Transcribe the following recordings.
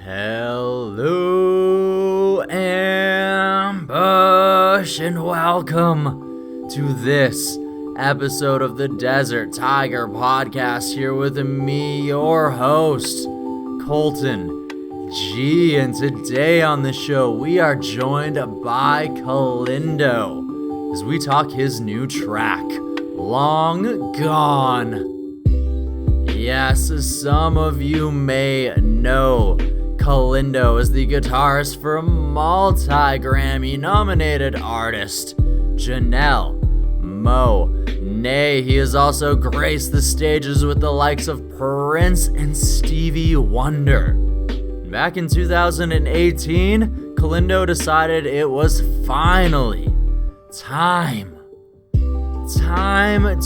Hello, Ambush, and welcome to this episode of the Desert Tiger Podcast here with me, your host, Colton G. And today on the show, we are joined by Kellindo as we talk his new track, Long Gone. Yes, some of you may know Kellindo is the guitarist for multi-Grammy nominated artist Janelle Monae. He has also graced the stages with the likes of Prince and Stevie Wonder. Back in 2018, Kellindo decided it was finally time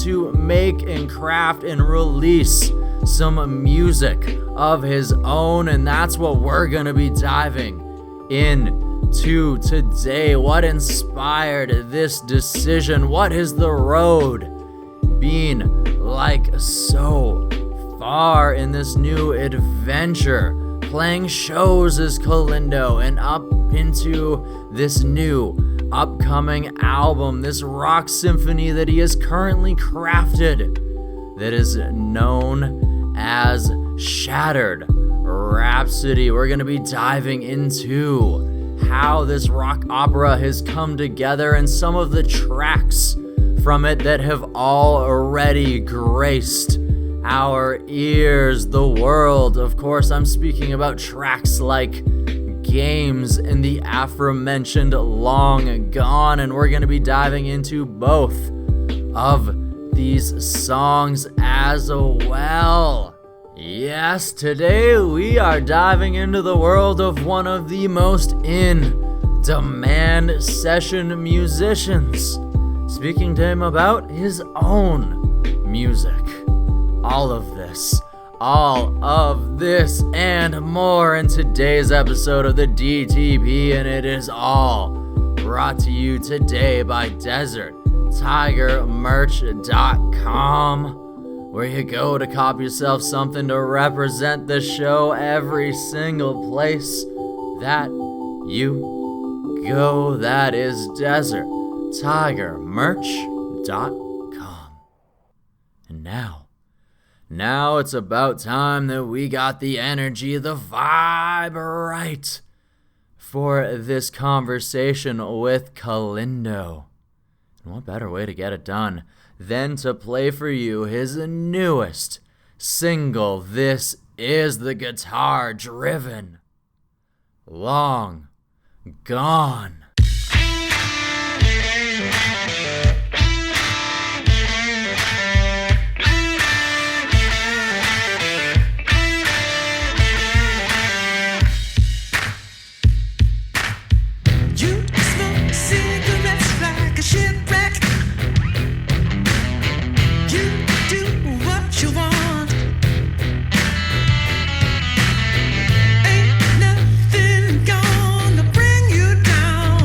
to make and craft and release some music of his own, and that's what we're gonna be diving into today. What inspired this decision? What has the road been like so far in this new adventure? Playing shows as Kellindo and up into this new upcoming album, this rock symphony that he has currently crafted that is known as Shattered Rhapsody. We're going to be diving into how this rock opera has come together and some of the tracks from it that have already graced our ears, the world. Of course, I'm speaking about tracks like Games and the aforementioned Long Gone, and we're going to be diving into both of these songs as well. Yes, today we are diving into the world of one of the most in-demand session musicians, speaking to him about his own music. All of this and more in today's episode of the DTP, and it is all brought to you today by DesertTigerMerch.com, where you go to cop yourself something to represent the show every single place that you go. That is DesertTigerMerch.com. And now it's about time that we got the energy, the vibe right for this conversation with Kellindo. And what better way to get it done than to play for you his newest single. This is the guitar-driven Long Gone. Ain't nothing gonna bring you down.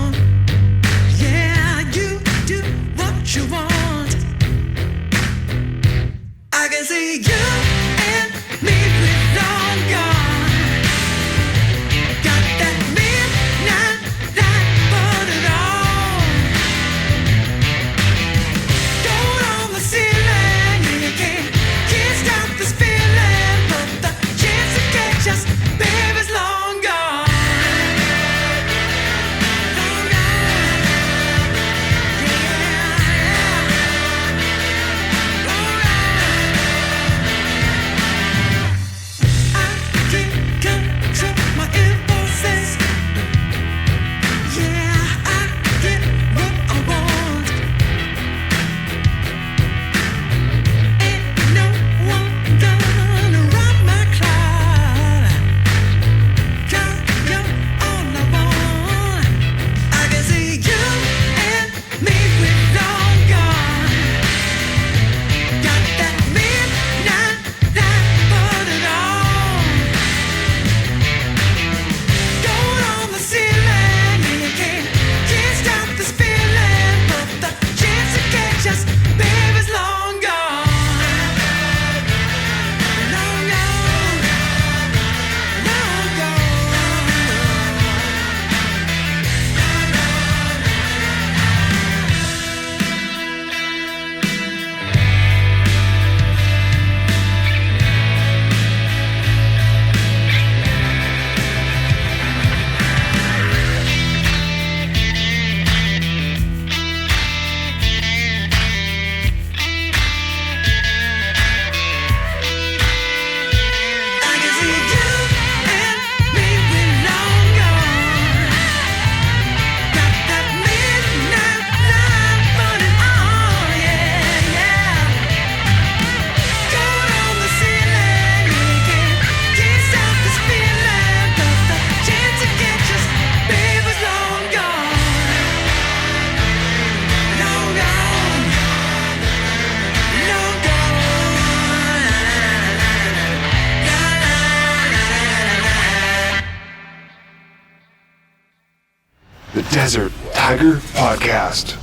the Desert Tiger Podcast.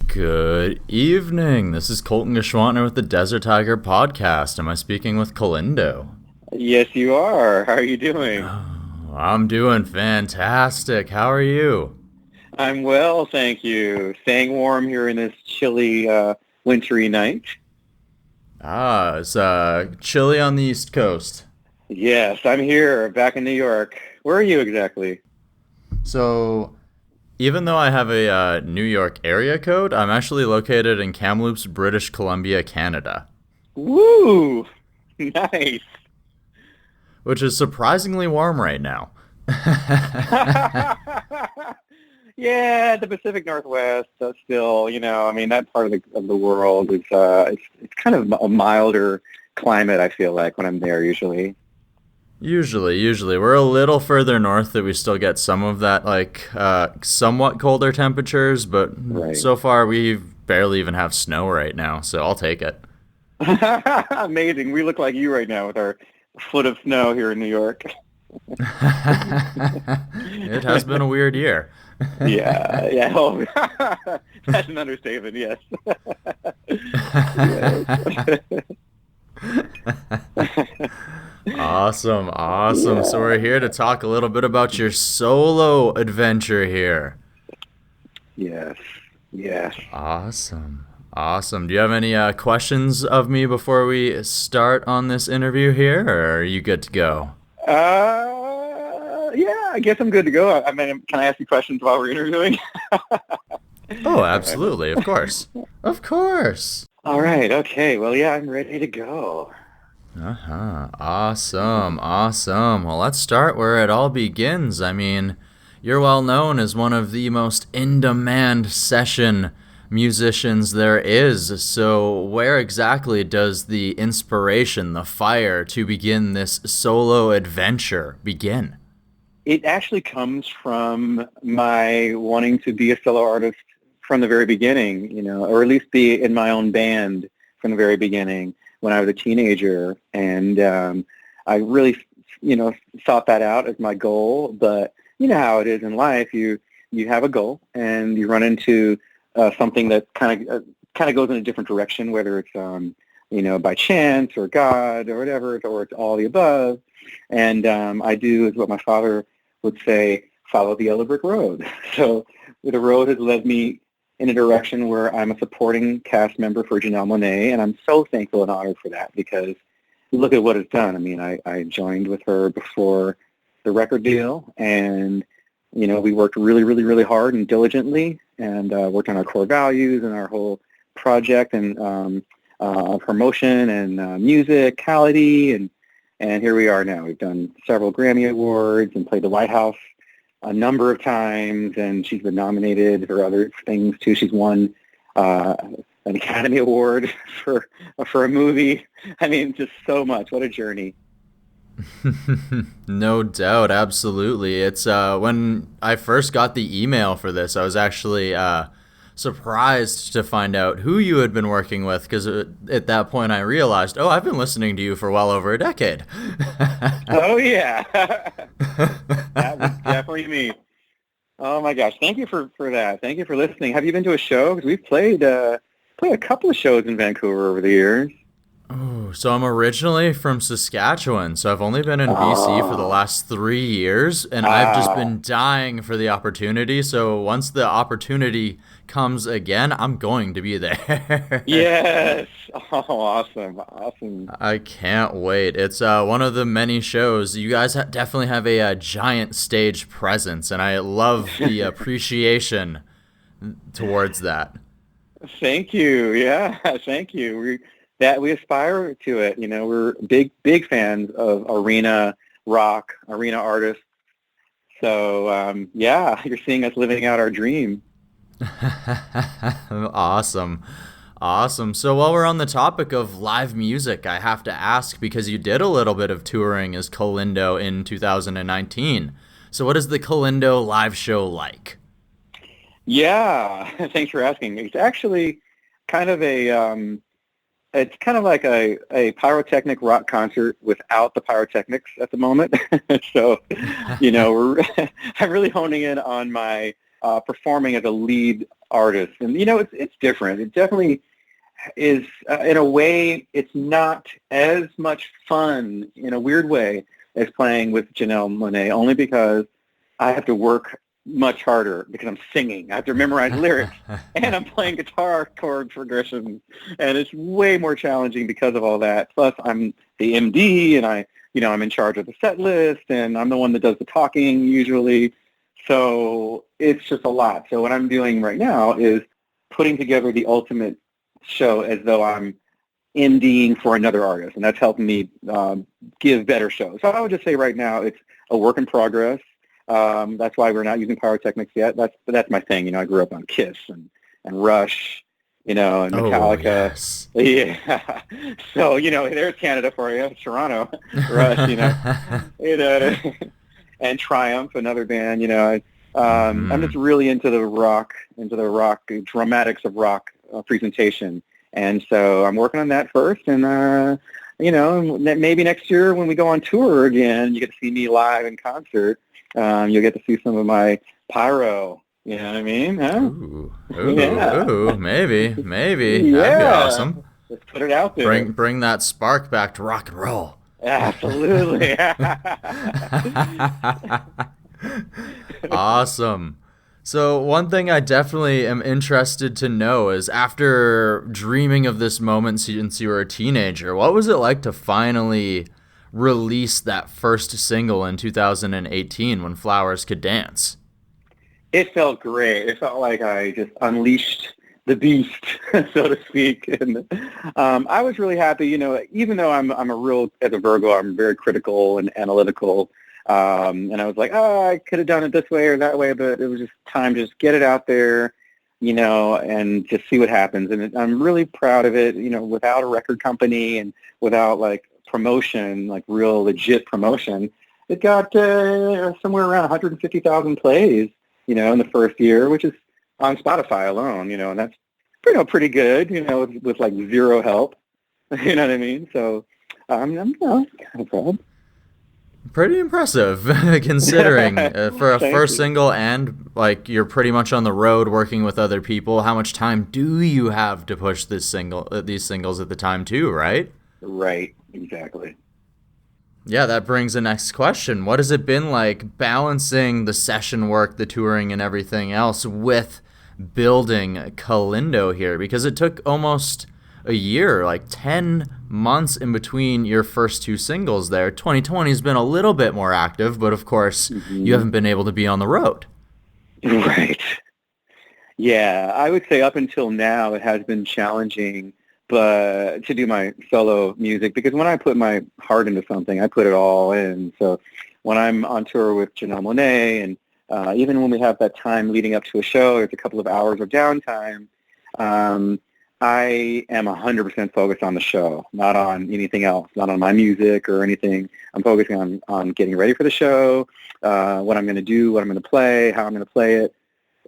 Good evening. This is Colton Geschwantner with the Desert Tiger Podcast. Am I speaking with Kellindo? Yes, you are. How are you doing? I'm doing fantastic. How are you? I'm well, thank you. Staying warm here in this chilly, wintry night. It's chilly on the East Coast. Yes, I'm here, back in New York. Where are you exactly? So, even though I have a New York area code, I'm actually located in Kamloops, British Columbia, Canada. Woo! Nice. Which is surprisingly warm right now. Yeah, the Pacific Northwest, still, that part of the world is, it's kind of a milder climate, I feel like, when I'm there usually. Usually. We're a little further north that we still get some of that, somewhat colder temperatures, but So far we barely even have snow right now, so I'll take it. Amazing. We look like you right now with our foot of snow here in New York. It has been a weird year. Yeah. Oh, that's an understatement, yes. Awesome. Yeah. So we're here to talk a little bit about your solo adventure here. Yes. Awesome. Do you have any questions of me before we start on this interview here, or are you good to go? Yeah, I guess I'm good to go. I mean, can I ask you questions while we're interviewing? Oh, absolutely. Of course. All right. Okay. Well, yeah, I'm ready to go. Awesome. Well, let's start where it all begins. I mean, you're well known as one of the most in-demand session musicians there is. So where exactly does the inspiration, the fire to begin this solo adventure begin? It actually comes from my wanting to be a solo artist from the very beginning, or at least be in my own band from the very beginning when I was a teenager. And I really, thought that out as my goal. But you know how it is in life. You have a goal and you run into something that kind of goes in a different direction, whether it's, by chance or God or whatever, or it's all the above. And I do is what my father would say, follow the yellow brick road. So the road has led me in a direction where I'm a supporting cast member for Janelle Monae, and I'm so thankful and honored for that because look at what it's done. I mean, I joined with her before the record deal, and, we worked really, really, really hard and diligently and worked on our core values and our whole project and promotion and musicality, and here we are now. We've done several Grammy Awards and played the White House a number of times, and she's been nominated for other things too. She's won an Academy Award for a movie. I mean, just so much. What a journey. No doubt, absolutely. It's when I first got the email for this, I was actually surprised to find out who you had been working with, because at that point I realized, I've been listening to you for well over a decade. Oh, yeah. That was definitely me. Oh, my gosh. Thank you for that. Thank you for listening. Have you been to a show? Because we've played a couple of shows in Vancouver over the years. Oh, so I'm originally from Saskatchewan, so I've only been in BC for the last 3 years, and I've just been dying for the opportunity. So once the opportunity comes again, I'm going to be there. Yes. Oh, awesome. I can't wait. It's one of the many shows. You guys definitely have a giant stage presence, and I love the appreciation towards that. Thank you. Yeah, thank you. We aspire to it. We're big fans of arena rock, arena artists. So, you're seeing us living out our dream. Awesome. So while we're on the topic of live music, I have to ask, because you did a little bit of touring as Kellindo in 2019. So what is the Kellindo live show like? Yeah, thanks for asking. It's actually kind of a it's kind of like a pyrotechnic rock concert without the pyrotechnics at the moment. So, I'm really honing in on my performing as a lead artist. And, it's different. It definitely is, in a way, it's not as much fun in a weird way as playing with Janelle Monae, only because I have to work much harder because I'm singing. I have to memorize lyrics, and I'm playing guitar chord progressions, and it's way more challenging because of all that. Plus, I'm the MD, and I'm in charge of the set list, and I'm the one that does the talking usually. So it's just a lot. So what I'm doing right now is putting together the ultimate show as though I'm MDing for another artist, and that's helping me give better shows. So I would just say right now it's a work in progress. That's why we're not using pyrotechnics yet. That's my thing. I grew up on Kiss and Rush, and Metallica. Oh, yes. Yeah. So, there's Canada for you, Toronto, Rush, and Triumph, another band, I'm just really into the rock dramatics of rock presentation. And so I'm working on that first. And, maybe next year when we go on tour again, you get to see me live in concert. You'll get to see some of my pyro. You know what I mean? Huh? Ooh, maybe. Yeah. That'd be awesome. Let's put it out there. Bring that spark back to rock and roll. Absolutely. Awesome. So one thing I definitely am interested to know is, after dreaming of this moment since you were a teenager, what was it like to finally release that first single in 2018 when Flowers Could Dance? It felt great. It felt like I just unleashed the beast, so to speak. And I was really happy, even though as a Virgo, I'm very critical and analytical. And I was like, I could have done it this way or that way, but it was just time to just get it out there, and just see what happens. And I'm really proud of it, without a record company and without promotion, real legit promotion. It got somewhere around 150,000 plays, in the first year, which is on Spotify alone, and that's pretty good, with zero help. You know what I mean? So I'm kind of proud. Pretty impressive, considering for a first you. single, and you're pretty much on the road working with other people. How much time do you have to push these singles at the time too, right? Right, exactly. Yeah, that brings the next question. What has it been like balancing the session work, the touring, and everything else with building Kellindo here? Because it took almost a year, 10 months in between your first two singles there. 2020 has been a little bit more active, but of course, you haven't been able to be on the road. Right. Yeah, I would say up until now it has been challenging, but to do my solo music, because when I put my heart into something, I put it all in. So when I'm on tour with Janelle Monae, and even when we have that time leading up to a show, there's a couple of hours of downtime, I am 100% focused on the show, not on anything else, not on my music or anything. I'm focusing on getting ready for the show, what I'm going to do, what I'm going to play, how I'm going to play it.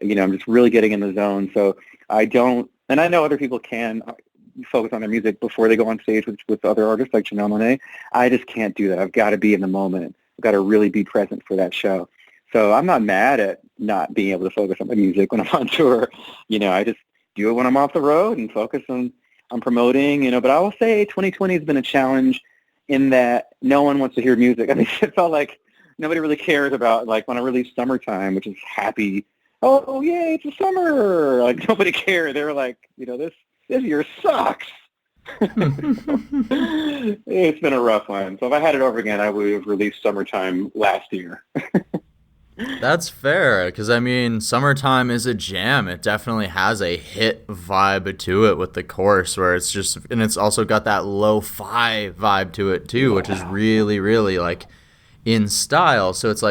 I'm just really getting in the zone. So I don't, and I know other people can focus on their music before they go on stage with other artists like Janelle Monae. I just can't do that. I've got to be in the moment. I've got to really be present for that show. So I'm not mad at not being able to focus on my music when I'm on tour. I just do it when I'm off the road and focus on promoting, but I will say 2020 has been a challenge in that no one wants to hear music. I mean, it felt like nobody really cares about, when I released Summertime, which is happy. Oh, yay, it's a summer. Nobody cared. They were like, this year sucks. It's been a rough one. So if I had it over again, I would have released Summertime last year. That's fair, because Summertime is a jam. It definitely has a hit vibe to it with the chorus, where it's just, and it's also got that lo-fi vibe to it too, which is really, really in style. So it's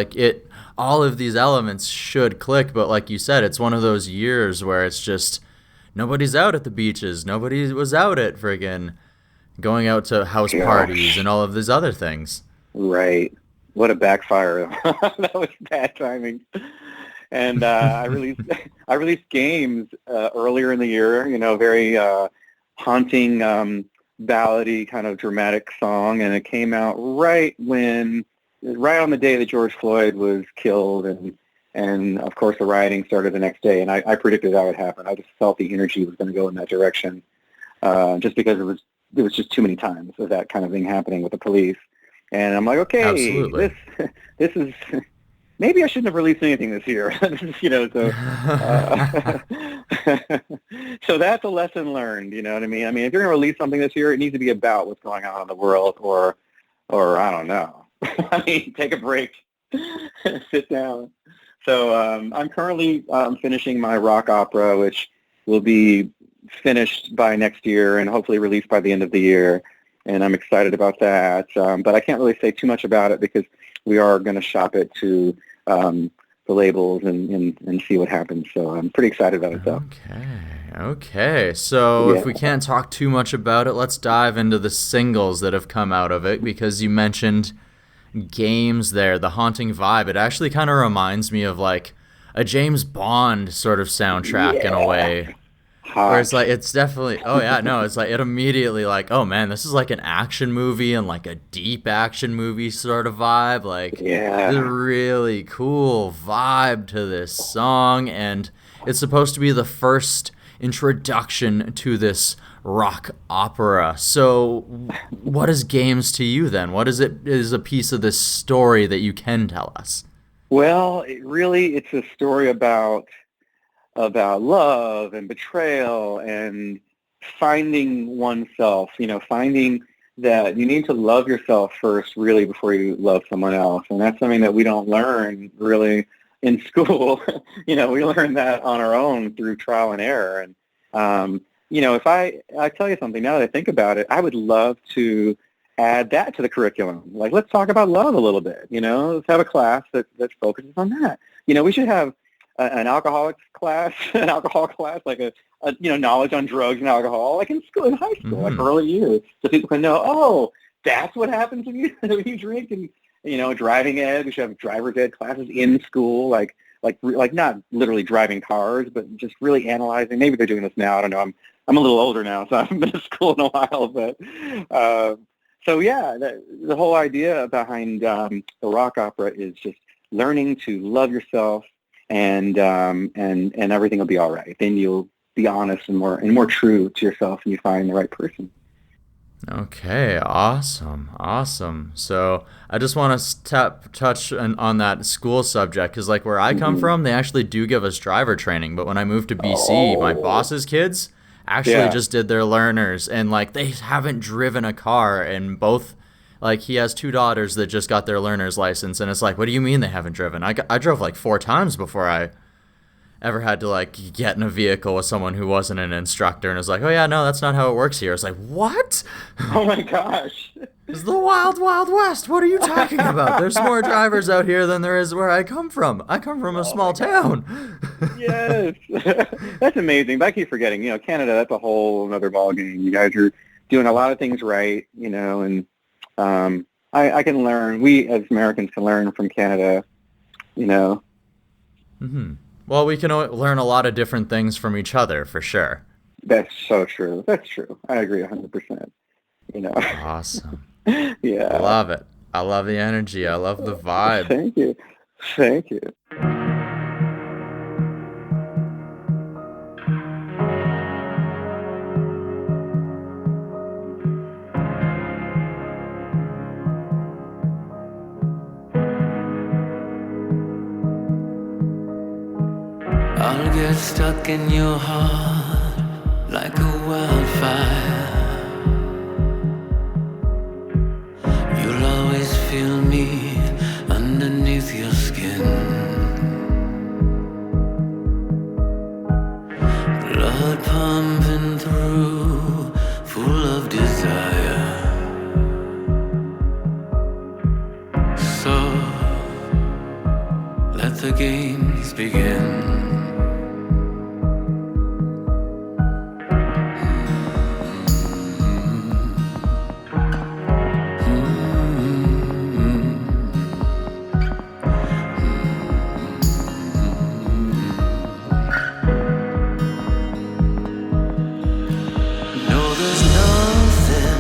all of these elements should click, but like you said, it's one of those years where it's just nobody's out at the beaches, nobody was out at friggin' going out to house parties and all of these other things. Right. What a backfire. That was bad timing. And I released Games earlier in the year, very haunting ballady kind of dramatic song, and it came out right on the day that George Floyd was killed, and of course the rioting started the next day, and I predicted that would happen. I just felt the energy was going to go in that direction, just because it was just too many times of that kind of thing happening with the police. And I'm like, okay, Absolutely. this is maybe I shouldn't have released anything this year. So that's a lesson learned. You know what I mean? I mean, if you're going to release something this year, it needs to be about what's going on in the world, or I don't know. I mean, take a break, sit down. So I'm currently finishing my rock opera, which will be finished by next year and hopefully released by the end of the year. And I'm excited about that. But I can't really say too much about it because we are going to shop it to the labels and see what happens. So I'm pretty excited about it, though. Okay. So if we can't talk too much about it, let's dive into the singles that have come out of it, because you mentioned Games there, The Haunting Vibe. It actually kind of reminds me of like a James Bond sort of soundtrack in a way. Where it's like, it's definitely, it's like, it immediately like, oh man, this is like an action movie and like a deep action movie sort of vibe. Like, there's a really cool vibe to this song, and it's supposed to be the first introduction to this rock opera. So what is Games to you then? What is a piece of this story that you can tell us? Well, it's a story about love and betrayal and finding oneself, finding that you need to love yourself first, really, before you love someone else. And that's something that we don't learn really in school. We learn that on our own through trial and error. And, if I tell you something, now that I think about it, I would love to add that to the curriculum. Like, let's talk about love a little bit, let's have a class that focuses on that. We should have an alcohol class, like a knowledge on drugs and alcohol, like in school, in high school, like early years, so people can know, oh, that's what happens when you drink. And driving ed, we should have driver's ed classes in school, like not literally driving cars, but just really analyzing. Maybe they're doing this now. I don't know. I'm a little older now, so I haven't been to school in a while. But the whole idea behind the rock opera is just learning to love yourself. And everything will be all right. Then you'll be honest and more true to yourself, and you find the right person. Okay, awesome. So I just want to touch on that school subject, because like where I come from, they actually do give us driver training. But when I moved to BC, my boss's kids actually just did their learners, and like they haven't driven a car, and both. Like, he has 2 daughters that just got their learner's license, and it's like, what do you mean they haven't driven? I drove like 4 times before I ever had to like get in a vehicle with someone who wasn't an instructor, and it's like, oh yeah, no, that's not how it works here. It's like, what? Oh my gosh. It's the wild, wild west. What are you talking about? There's more drivers out here than there is where I come from. I come from a small town. Yes. That's amazing. But I keep forgetting, Canada, that's a whole other ballgame. You guys are doing a lot of things right, and I can learn. We as Americans can learn from Canada, Mm-hmm. Well, we can learn a lot of different things from each other, for sure. That's so true. That's true. I agree 100%. Awesome. Yeah. I love it. I love the energy. I love the vibe. Thank you. I'll get stuck in your heart like a wildfire. You'll always feel me underneath your skin. Blood pumping through, full of desire. So let the games begin. No, there's nothing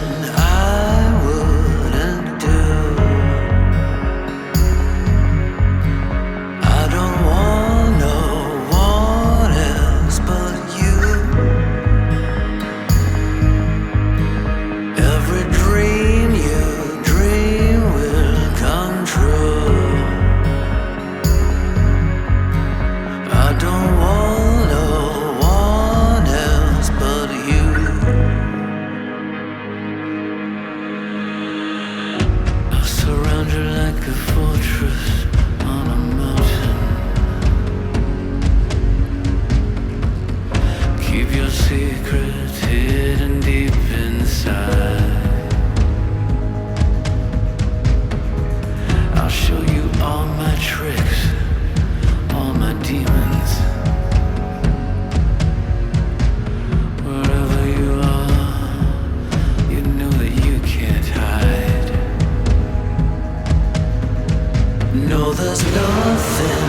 No, there's nothing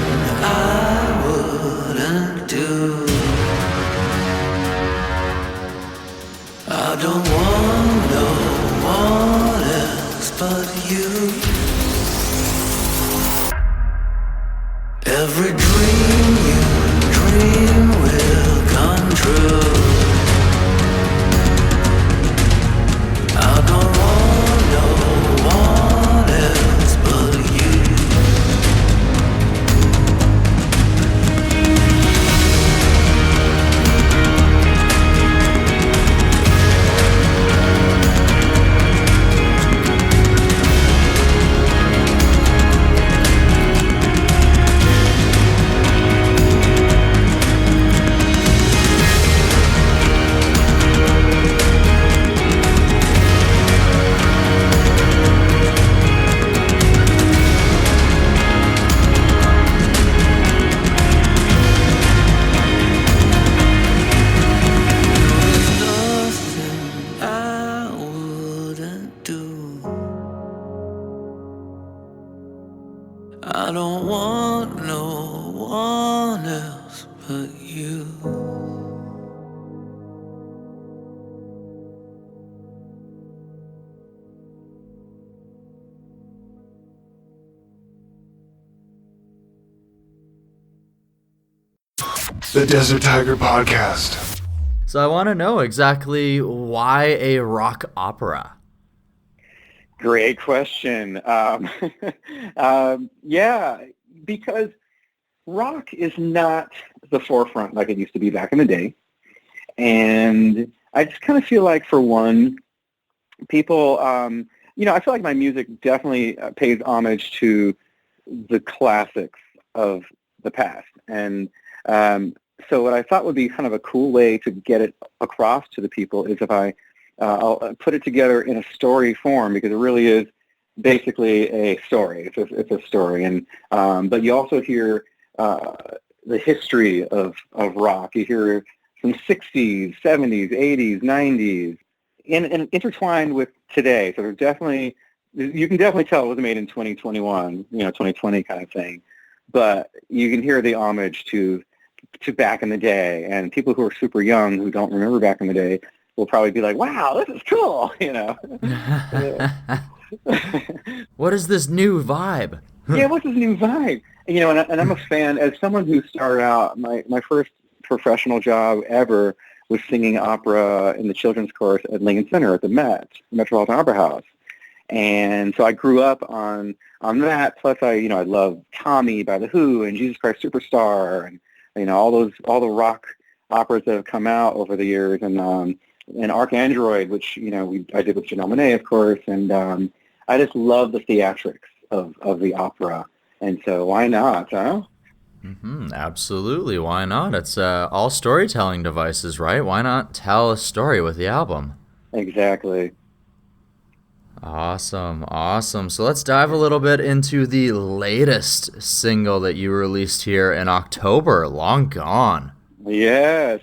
I wouldn't do. I don't want no one else but you. Every dream you dream will come true. I don't want no one else but you. I don't want no one else but you. The Desert Tiger Podcast. So I want to know exactly why a rock opera? Great question. Yeah, because rock is not the forefront like it used to be back in the day. And I just kind of feel like, for one, people, I feel like my music definitely pays homage to the classics of the past. And so what I thought would be kind of a cool way to get it across to the people is if I'll put it together in a story form, because it really is basically a story. It's a story, and but you also hear the history of rock. You hear some 60s, 70s, 80s, 90s, and intertwined with today. So you can definitely tell it was made in 2021, 2020 kind of thing. But you can hear the homage to back in the day, and people who are super young who don't remember back in the day will probably be like, wow, this is cool, What is this new vibe? Yeah, what's this new vibe? And I'm a fan. As someone who started out, my first professional job ever was singing opera in the children's chorus at Lincoln Center at the Metropolitan Opera House. And so I grew up on that. Plus, I love Tommy by The Who and Jesus Christ Superstar, and all the rock operas that have come out over the years, and Arcandroid, which I did with Janelle Monae, of course, and I just love the theatrics of the opera, and so why not, huh? Absolutely, why not? It's all storytelling devices, right? Why not tell a story with the album? Exactly. Awesome. So let's dive a little bit into the latest single that you released here in October, Long Gone. Yes,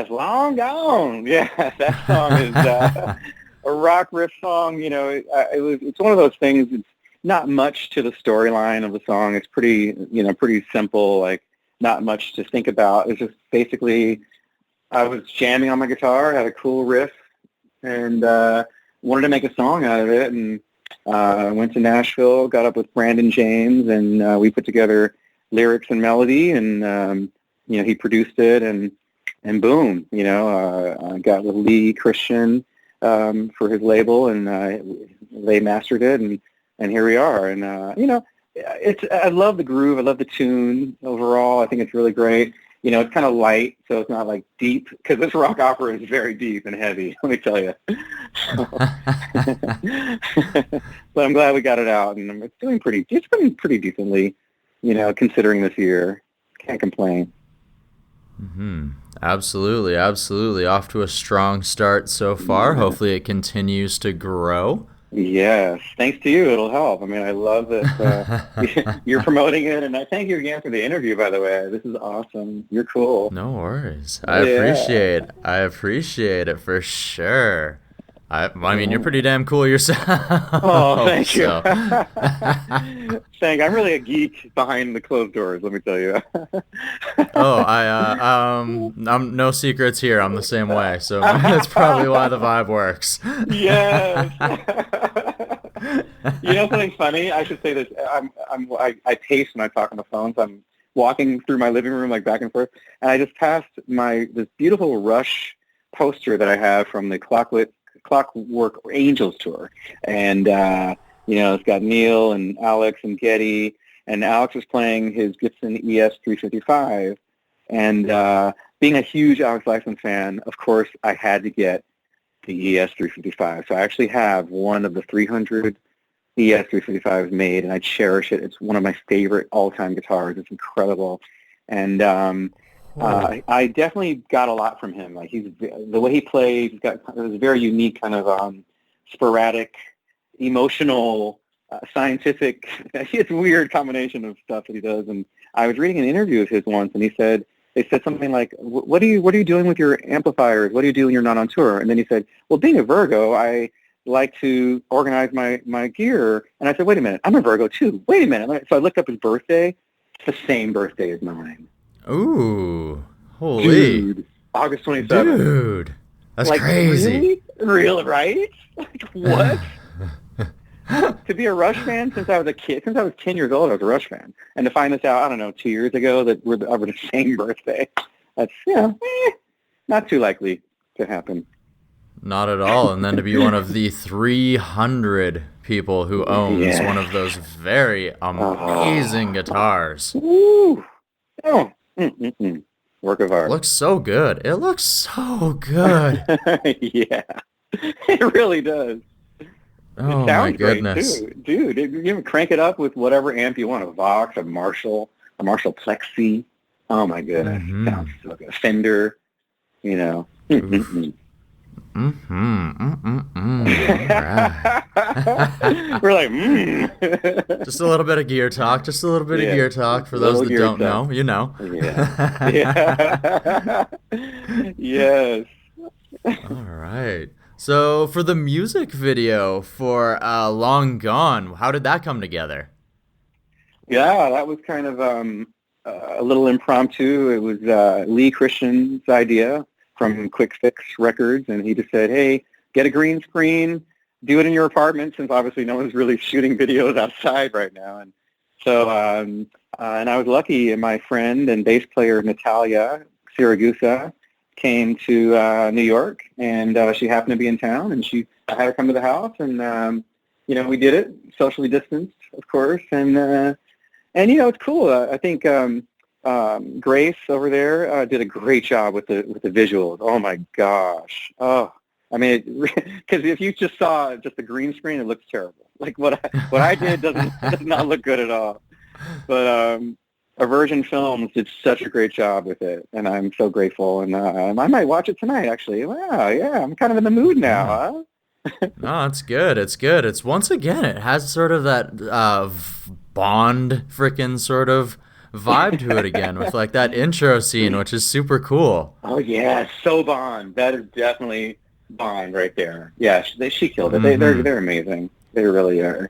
Long Gone. Yeah, that song is a rock riff song. It's one of those things. It's not much to the storyline of the song. It's pretty simple, like not much to think about. It's just basically I was jamming on my guitar, had a cool riff, and wanted to make a song out of it, and went to Nashville, got up with Brandon James, and we put together lyrics and melody, and he produced it, and boom, I got with Lee Christian for his label, and they mastered it, and here we are, and I love the groove, I love the tune overall. I think it's really great. It's kind of light, so it's not like deep, because this rock opera is very deep and heavy, let me tell you. But I'm glad we got it out, and it's been pretty decently, considering this year. Can't complain. Absolutely. Off to a strong start so far. Yeah. Hopefully it continues to grow. Yes, thanks to you, it'll help. I mean, I love that you're promoting it, and I thank you again for the interview, by the way. This is awesome. You're cool. No worries. I appreciate it for sure. I mean, you're pretty damn cool yourself. Oh, thank you. So, I'm really a geek behind the closed doors, let me tell you. I'm no secrets here. I'm the same way. So that's probably why the vibe works. Yes. You know something funny? I should say this. I pace when I talk on the phone. So I'm walking through my living room, like back and forth, and I just passed this beautiful Rush poster that I have from the Clockwork Angels tour, and it's got Neil and Alex and Geddy, and Alex was playing his Gibson ES 355, and being a huge Alex Lifeson fan, of course, I had to get the ES 355. So I actually have one of the 300 ES 355s made, and I cherish it. It's one of my favorite all-time guitars. It's incredible, and I definitely got a lot from him. Like the way he plays, it was a very unique kind of sporadic, emotional, scientific. It's a weird combination of stuff that he does. And I was reading an interview of his once, and they said something like, "What are you doing with your amplifiers? What do you do when you're not on tour?" And then he said, "Well, being a Virgo, I like to organize my gear." And I said, "Wait a minute, I'm a Virgo too. Wait a minute." So I looked up his birthday. It's the same birthday as mine. Ooh, holy. Dude, August 27th. Dude, that's like, crazy. Really? Real, right? Like, what? To be a Rush fan since I was a kid, since I was 10 years old, I was a Rush fan. And to find this out, I don't know, 2 years ago that we're over the same birthday, that's, not too likely to happen. Not at all. And then to be one of the 300 people who owns one of those very amazing guitars. Ooh. Oh. Mm-mm-mm. Work of art. Looks so good. It looks so good. Yeah. It really does. Oh, it sounds my goodness. great too. Dude, you can crank it up with whatever amp you want, a Vox, a Marshall Plexi. Oh my goodness. Mm-hmm. Sounds so good. A Fender, Mm-mm-mm. Right. We're like, Just a little bit of gear talk. Just a little bit of gear talk for those that don't know. You know. Yeah. Yes. All right. So for the music video for Long Gone, how did that come together? Yeah, that was kind of a little impromptu. It was Lee Christian's idea from Quick Fix Records, and he just said, "Hey, get a green screen, do it in your apartment," since obviously no one's really shooting videos outside right now. And so, and I was lucky, and my friend and bass player Natalia Siragusa came to New York, and she happened to be in town, and I had her come to the house, and we did it socially distanced, of course, and it's cool. I think Grace over there did a great job with the visuals. Oh my gosh! Oh, I mean, because if you just saw just the green screen, it looks terrible. Like what I did does not look good at all. But Aversion Films did such a great job with it, and I'm so grateful. And I might watch it tonight, actually. Wow, yeah, I'm kind of in the mood now, huh? No, it's good. It's good. It's once again, it has sort of that Bond frickin' sort of vibe to it again with like that intro scene, which is super cool. Oh yeah, so Bond. That is definitely Bond right there. Yeah, she killed it. They're amazing. They really are.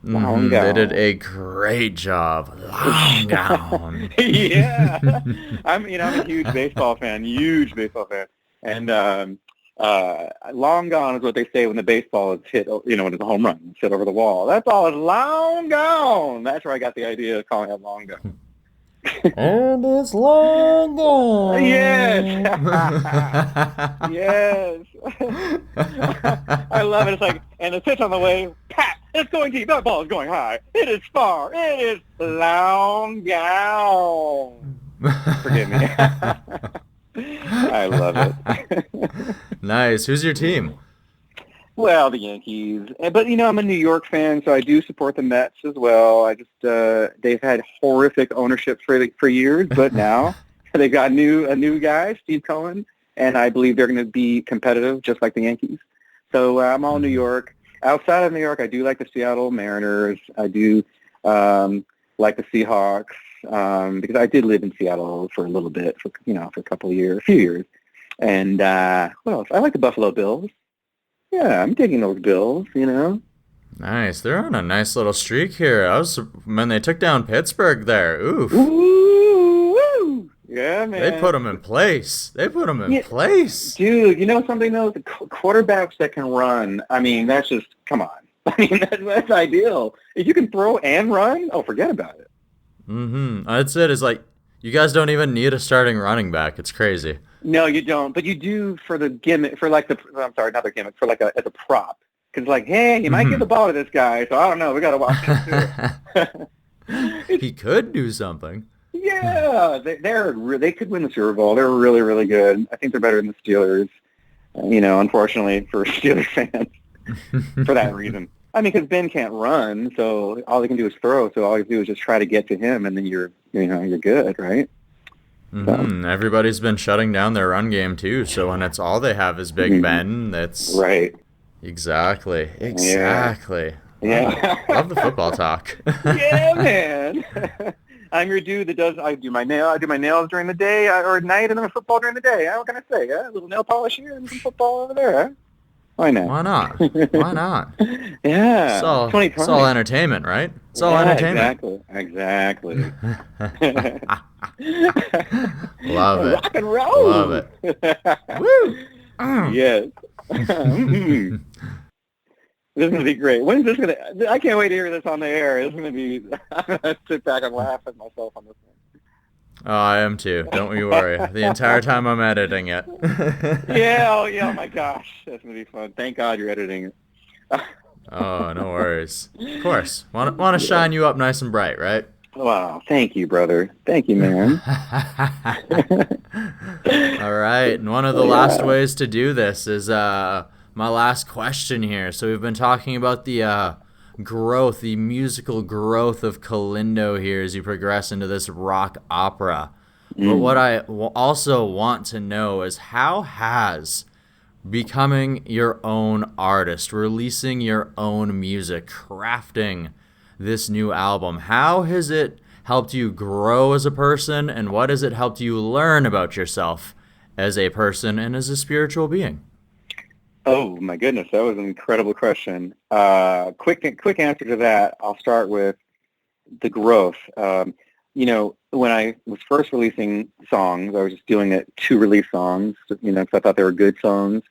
They did a great job. Long Gone. Yeah, I'm a huge baseball fan, and long gone is what they say when the baseball is hit. When it's a home run, it's hit over the wall. That ball is long gone. That's where I got the idea of calling it long gone. And it's long gone. Yes. Yes. I love it. It's like, and the pitch on the way, pat, it's going deep. That ball is going high. It is far. It is long gone. Forgive me. I love it. Nice. Who's your team? Well, the Yankees. But, I'm a New York fan, so I do support the Mets as well. I just, they've had horrific ownership for years, but now they've got a new guy, Steve Cohen, and I believe they're going to be competitive just like the Yankees. So I'm all New York. Outside of New York, I do like the Seattle Mariners. I do like the Seahawks because I did live in Seattle for a little bit, for a few years. And what else? I like the Buffalo Bills. Yeah, I'm taking those bills, you know. Nice. They're on a nice little streak here. When they took down Pittsburgh there. Oof. Ooh, woo. Yeah, man. They put them in place. Yeah, dude, you know something though? The quarterbacks that can run, I mean, that's just, come on. I mean, that's ideal. If you can throw and run, oh, forget about it. Mm-hmm. That's it. Is like, you guys don't even need a starting running back. It's crazy. No, you don't. But you do for the gimmick, for like I'm sorry, not the gimmick, for like as a prop. Because like, hey, you might give the ball to this guy, so I don't know. We got to watch him too. He could do something. Yeah, they could win the Super Bowl. They're really, really good. I think they're better than the Steelers. You know, unfortunately for Steelers fans, for that reason. I mean, because Ben can't run, so all they can do is throw. So all you do is just try to get to him, and then you're good, right? Mm-hmm. Everybody's been shutting down their run game too. So when it's all they have is Big Ben, that's right. Exactly. Yeah. Love the football talk. Yeah, man. I'm your dude that does. I do my nails during the day or at night, and then football during the day. What can I say? A little nail polish here and some football over there. Huh? Why not? Why not? Yeah. It's all entertainment, right? It's all entertainment. Exactly. Love it. Rock and roll. Love it. Woo. Yes. This is going to be great. When's this going to... I can't wait to hear this on the air. It's going to be... I'm going to sit back and laugh at myself on this one. Oh, I am too. Don't you worry. The entire time I'm editing it. Oh my gosh. That's going to be fun. Thank God you're editing it. Oh, no worries. Of course. Want to shine you up nice and bright, right? Wow. Thank you, brother. Thank you, man. All right. And one of the last ways to do this is... my last question here. So we've been talking about the growth, the musical growth of Kellindo here as you progress into this rock opera. But what I also want to know is how has becoming your own artist, releasing your own music, crafting this new album, how has it helped you grow as a person, and what has it helped you learn about yourself as a person and as a spiritual being? Oh my goodness, that was an incredible question. Quick answer to that. I'll start with the growth. You know, when I was first releasing songs, I was just doing it to release songs, you know, because I thought they were good songs.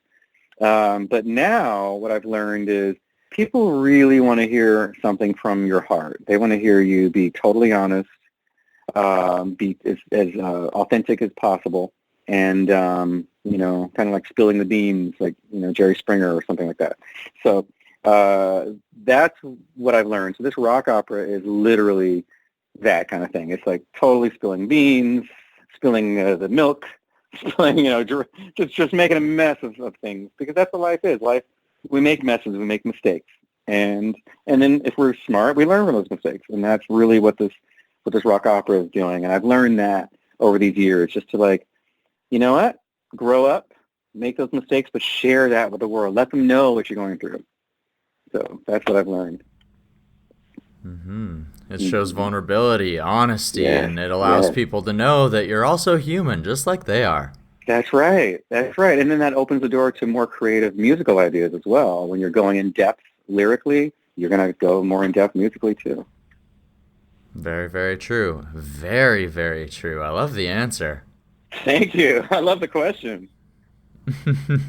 But now what I've learned is people really want to hear something from your heart. They want to hear you be totally honest, be as authentic as possible, and you know, kind of like spilling the beans, like, you know, Jerry Springer or something like that. So that's what I've learned. So this rock opera is literally that kind of thing. It's like totally spilling beans, spilling the milk, spilling, you know, just making a mess of things, because that's what life is. Life, we make messes, we make mistakes, and then if we're smart, we learn from those mistakes, and that's really what this rock opera is doing. And I've learned that over these years, just to, like, you know what? Grow up, make those mistakes, but share that with the world. Let them know what you're going through. So that's what I've learned. Mm-hmm. It shows vulnerability, honesty, and it allows people to know that you're also human, just like they are. That's right. That's right. And then that opens the door to more creative musical ideas as well. When you're going in depth lyrically, you're going to go more in depth musically too. Very, very true. Very, very true. I love the answer. Thank you. I love the question.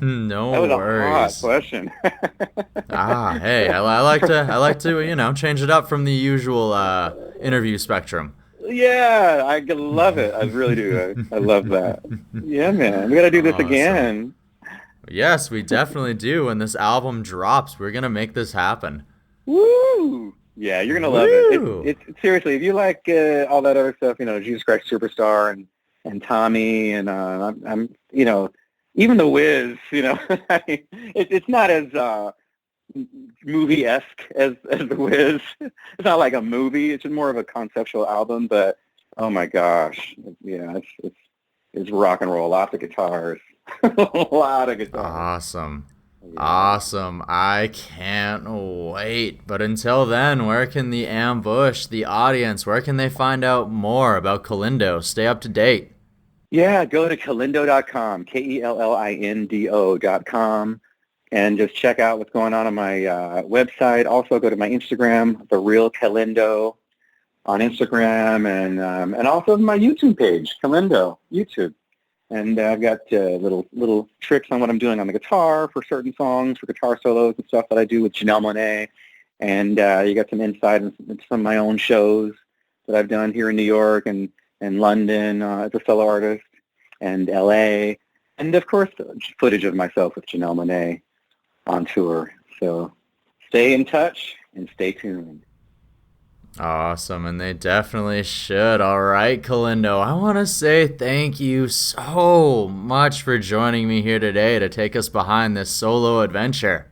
No that was worries. A hot question. Hey, I like to you know, change it up from the usual interview spectrum. Yeah, I love it. I really do. I love that. Yeah, man. We got to do this again. Yes, we definitely do. When this album drops, we're gonna make this happen. Woo! Yeah, you're gonna love it. It's seriously, if you like all that other stuff, you know, Jesus Christ Superstar and Tommy, and I'm, you know, even The Wiz, you know, I mean, it's not as movie-esque as The Wiz. It's not like a movie. It's just more of a conceptual album. But oh my gosh, yeah, it's rock and roll. Lots of guitars, a lot of guitars. Awesome. Awesome. I can't wait. But until then, where can the ambush, the audience, where can they find out more about Kellindo? Stay up to date. Yeah, go to Kellindo.com, Kellindo.com, and just check out what's going on my website. Also, go to my Instagram, The Real Kellindo, on Instagram, and also my YouTube page, Kellindo, YouTube. And I've got little tricks on what I'm doing on the guitar for certain songs, for guitar solos and stuff that I do with Janelle Monae. And you got some insight into some of my own shows that I've done here in New York and London as a solo artist, and L.A., and, of course, footage of myself with Janelle Monae on tour. So stay in touch and stay tuned. Awesome, and they definitely should. All right, Kellindo, I want to say thank you so much for joining me here today to take us behind this solo adventure.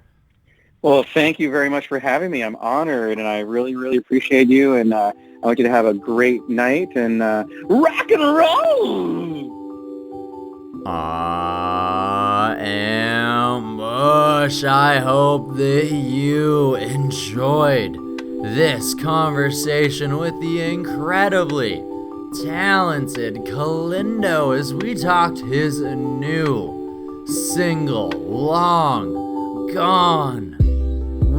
Well, thank you very much for having me. I'm honored, and I really, really appreciate you, and I want you to have a great night, and rock and roll! Ambush, I hope that you enjoyed this conversation with the incredibly talented Kellindo as we talked his new single, Long Gone,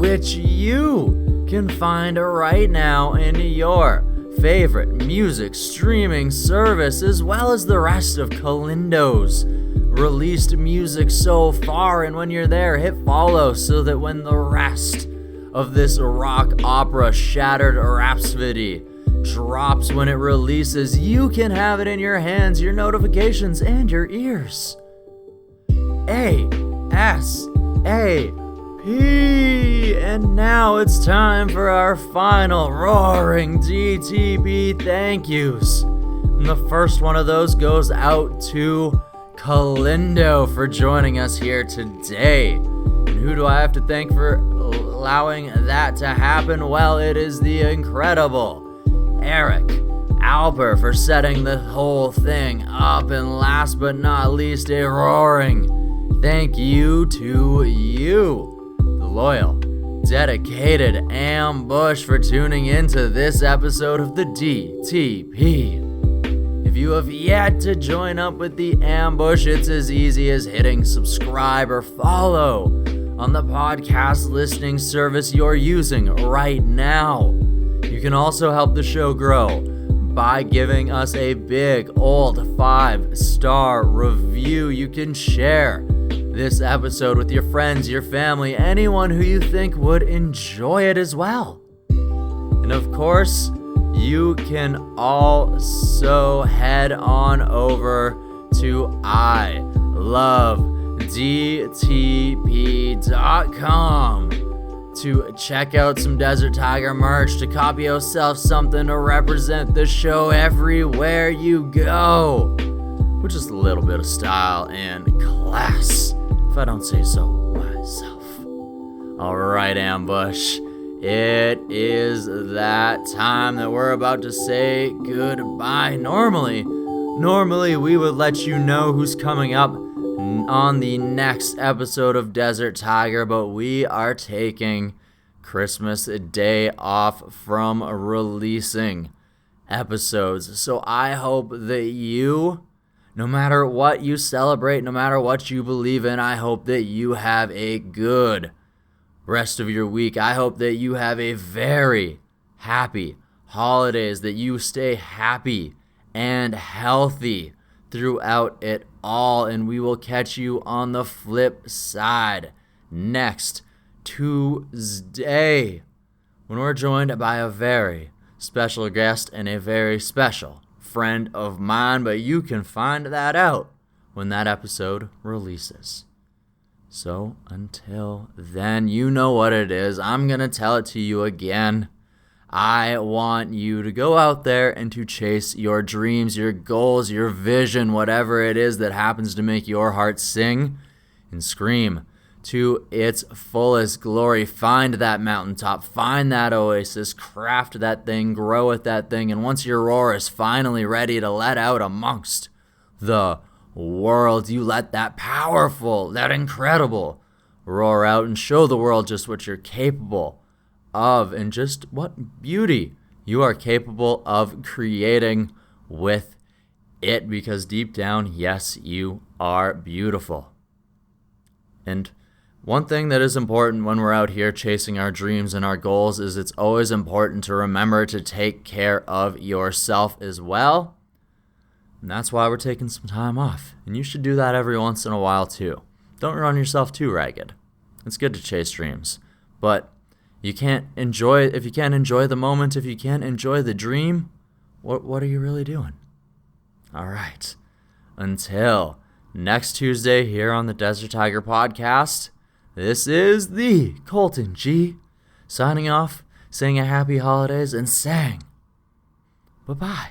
which you can find right now in your favorite music streaming service, as well as the rest of Kellindo's released music so far. And when you're there, hit follow so that when the rest of this rock opera Shattered Rhapsody drops, when it releases, you can have it in your hands, your notifications, and your ears. ASAP. And now it's time for our final roaring DTP thank yous. And the first one of those goes out to Kellindo for joining us here today. And who do I have to thank for allowing that to happen? Well, it is the incredible Eric Alper for setting the whole thing up. And last but not least, a roaring thank you to you, the loyal, dedicated Ambush, for tuning into this episode of the DTP. If you have yet to join up with the Ambush, it's as easy as hitting subscribe or follow on the podcast listening service you're using right now. You can also help the show grow by giving us a big old 5-star review. You can share this episode with your friends, your family, anyone who you think would enjoy it as well. And of course, you can also head on over to ilovedtp.com to check out some Desert Tiger merch, to copy yourself something to represent the show everywhere you go, with just a little bit of style and class, if I don't say so myself. Alright, Ambush, it is that time that we're about to say goodbye. Normally we would let you know who's coming up on the next episode of Desert Tiger, but we are taking Christmas Day off from releasing episodes. So I hope that you, no matter what you celebrate, no matter what you believe in, I hope that you have a good rest of your week. I hope that you have a very happy holidays, that you stay happy and healthy throughout it all, and we will catch you on the flip side next Tuesday when we're joined by a very special guest and a very special friend of mine, but you can find that out when that episode releases. So until then, you know what it is. I'm going to tell it to you again. I want you to go out there and to chase your dreams, your goals, your vision, whatever it is that happens to make your heart sing and scream to its fullest glory. Find that mountaintop, find that oasis, craft that thing, grow at that thing, and once your roar is finally ready to let out amongst the world, you let that powerful, that incredible roar out and show the world just what you're capable of and just what beauty you are capable of creating with it, because deep down, yes, you are beautiful. And One thing that is important when we're out here chasing our dreams and our goals is it's always important to remember to take care of yourself as well. And that's why we're taking some time off. And you should do that every once in a while too. Don't run yourself too ragged. It's good to chase dreams. But if you can't enjoy the moment, if you can't enjoy the dream, what are you really doing? All right. Until next Tuesday here on the Desert Tiger Podcast, this is the Colton G signing off, saying a happy holidays and saying bye-bye.